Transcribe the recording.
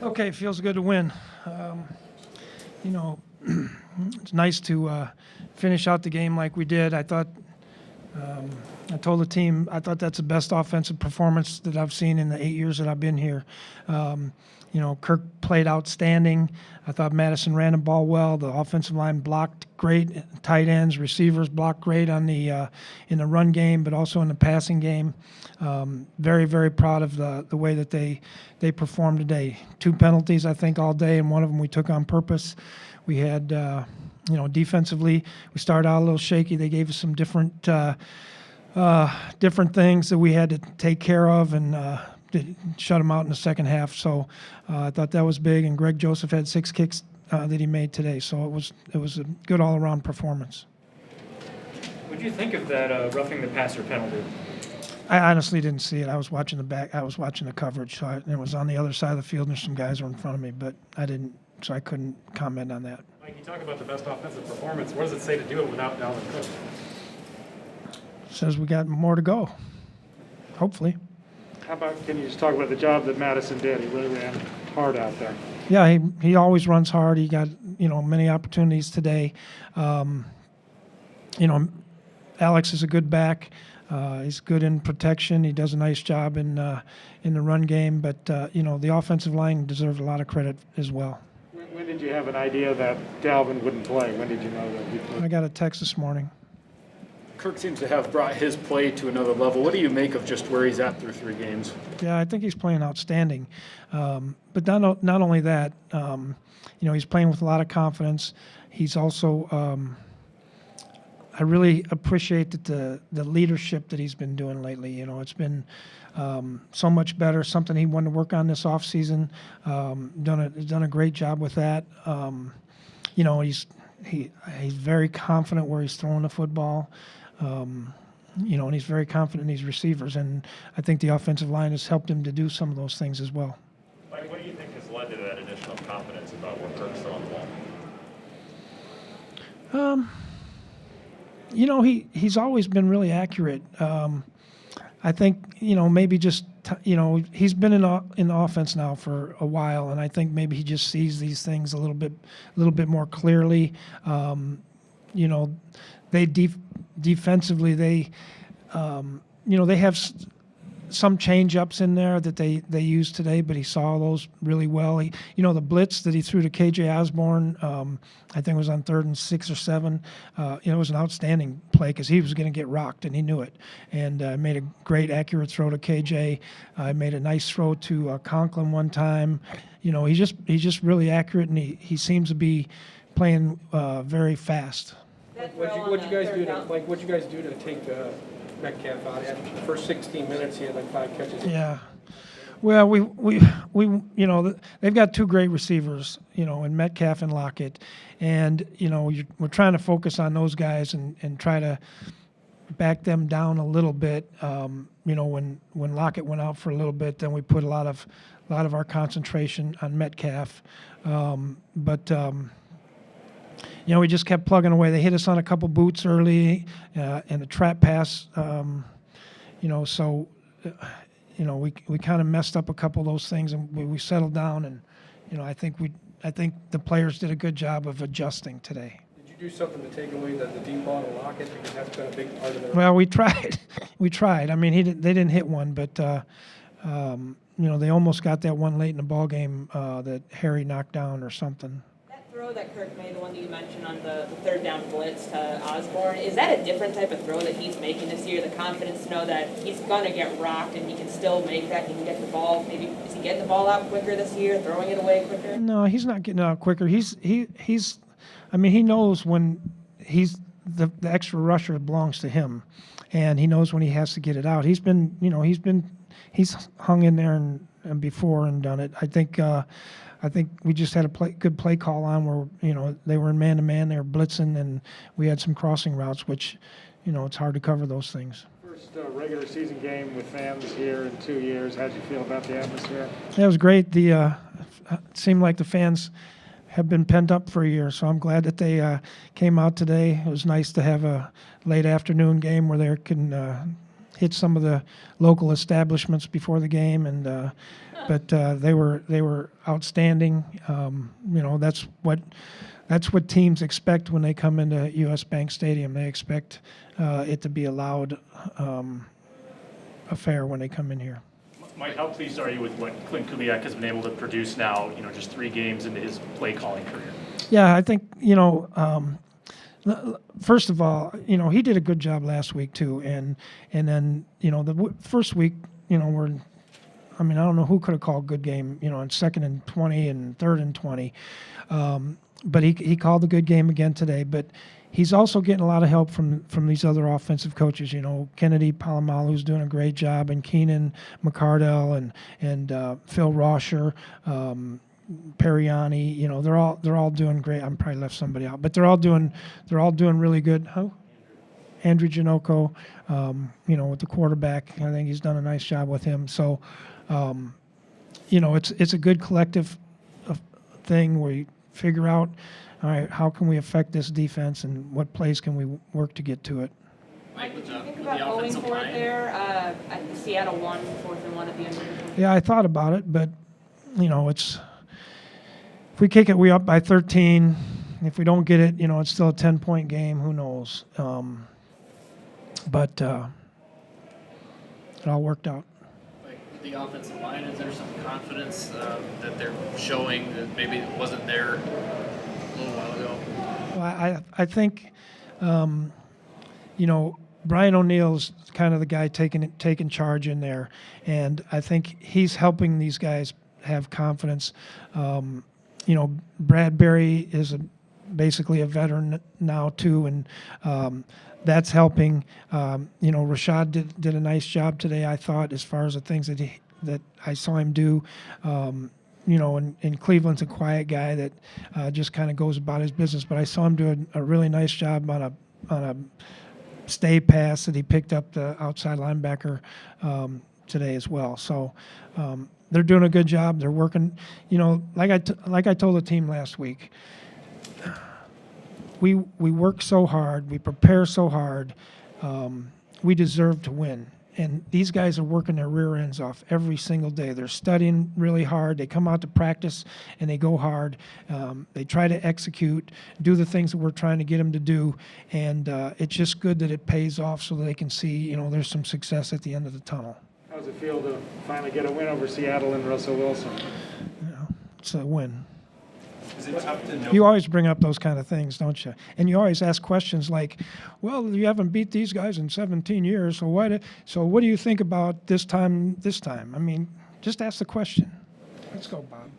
Okay, it feels good to win. You know, it's nice to finish out the game like we did. I thought, I told the team, I thought that's the best offensive performance that I've seen in the 8 years that I've been here. You know, Kirk played outstanding. I thought Madison ran the ball well. The offensive line blocked great. Tight ends, receivers blocked great on the in the run game, but also in the passing game. Very, very proud of the way that they performed today. 2 penalties, I think, all day, and one of them we took on purpose. We had, you know, defensively, we started out a little shaky. They gave us some different things that we had to take care of, and shut them out in the second half. So I thought that was big. And Greg Joseph had 6 kicks that he made today. So it was a good all-around performance. What do you think of that roughing the passer penalty? I honestly didn't see it. I was watching the back. I was watching the coverage. So it was on the other side of the field, and some guys were in front of me, but I didn't. So I couldn't comment on that. Mike, you talk about the best offensive performance. What does it say to do it without Dalvin Cook? Says we got more to go. Hopefully. How about, can you just talk about the job that Madison did? He really ran hard out there. Yeah, he always runs hard. He got, you know, many opportunities today. You know, Alex is a good back. He's good in protection. He does a nice job in the run game. But you know, the offensive line deserves a lot of credit as well. When did you have an idea that Dalvin wouldn't play? When did you know that he'd play? I got a text this morning. Kirk seems to have brought his play to another level. What do you make of just where he's at through 3 games? Yeah, I think he's playing outstanding. But not only that, you know, he's playing with a lot of confidence. He's also, I really appreciate the leadership that he's been doing lately. You know, it's been so much better. Something he wanted to work on this offseason. Done a great job with that. You know, he's very confident where he's throwing the football. You know, and he's very confident in these receivers, and I think the offensive line has helped him to do some of those things as well. Mike, what do you think has led to that additional confidence about what Kirk's throwing the ball? You know, he's always been really accurate. I think, you know, maybe just you know, he's been in the offense now for a while, and I think maybe he just sees these things a little bit more clearly. You know, they defensively, they you know, they have some change-ups in there that they use today, but he saw those really well. You know, the blitz that he threw to K.J. Osborne, I think it was on 3rd and 6 or 7. You know, it was an outstanding play because he was going to get rocked, and he knew it. And made a great, accurate throw to K.J. Made a nice throw to Conklin one time. You know, he's just really accurate, and he seems to be playing very fast. What'd you guys do to take Metcalf out? At the first 16 minutes, he had like 5 catches. Yeah. Well, we you know, they've got 2 great receivers, you know, in Metcalf and Lockett, and you know, we're trying to focus on those guys and try to back them down a little bit. You know, when Lockett went out for a little bit, then we put a lot of our concentration on Metcalf, but. You know, we just kept plugging away. They hit us on a couple boots early, and the trap pass. You know, so you know, we kind of messed up a couple of those things, and we settled down. And you know, I think the players did a good job of adjusting today. Did you do something to take away the deep ball to Lockett, because that's been a big part of it? Well, we tried. I mean, they didn't hit one, but you know, they almost got that one late in the ball game that Harry knocked down or something. Throw that Kirk made, the one that you mentioned on the 3rd down blitz to Osborne, is that a different type of throw that he's making this year? The confidence to know that he's going to get rocked and he can still make that, he can get the ball. Maybe is he getting the ball out quicker this year, throwing it away quicker? No, he's not getting it out quicker. He's I mean, he knows when the extra rusher belongs to him, and he knows when he has to get it out. He's hung in there and before and done it. I think we just had a good play call on where, you know, they were in man-to-man, they were blitzing, and we had some crossing routes, which, you know, it's hard to cover those things. First regular season game with fans here in 2 years. How'd you feel about the atmosphere? Yeah, it was great. It seemed like the fans have been pent up for a year, so I'm glad that they came out today. It was nice to have a late afternoon game where they can hit some of the local establishments before the game, and but they were outstanding. That's what teams expect when they come into U.S. Bank Stadium. They expect it to be a loud affair when they come in here. Mike, how pleased are you with what Clint Kubiak has been able to produce now, just 3 games into his play calling career? Yeah, I think, first of all, he did a good job last week too. And then, the first week, I don't know who could have called good game, on 2nd and 20 and 3rd and 20. But he called a good game again today. But he's also getting a lot of help from these other offensive coaches. Kennedy Palomalu's doing a great job, and Keenan McCardell and Phil Rosher, Periani. They're all doing great. I'm probably left somebody out, but they're all doing really good. Andrew Janoko, with the quarterback, I think he's done a nice job with him. So, it's a good collective thing where you figure out, all right, how can we affect this defense and what plays can we work to get to it? Mike, did you think about going for it there? At Seattle won 4th and 1 at the end of the game. Yeah, I thought about it, but it's if we kick it, we up by 13. If we don't get it, it's still a 10-point game. Who knows? But it all worked out. Like the offensive line, is there some confidence that they're showing that maybe it wasn't there a little while ago? Well, I think, Brian O'Neill's kind of the guy taking charge in there, and I think he's helping these guys have confidence. Bradbury is basically a veteran now too, and that's helping. Rashad did a nice job today, I thought, as far as the things that I saw him do. And Cleveland's a quiet guy that just kind of goes about his business, but I saw him do a really nice job on a stay pass that he picked up the outside linebacker today as well. So they're doing a good job. They're working. Like I told the team last week, we work so hard, we prepare so hard, we deserve to win. And these guys are working their rear ends off every single day. They're studying really hard. They come out to practice and they go hard. They try to execute, do the things that we're trying to get them to do. And it's just good that it pays off so that they can see, there's some success at the end of the tunnel. How does it feel to finally get a win over Seattle and Russell Wilson? It's a win. Is it tough to know? You always bring up those kind of things, don't you? And you always ask questions like, well, you haven't beat these guys in 17 years, so what do you think about this time? I mean, just ask the question. Let's go, Bob.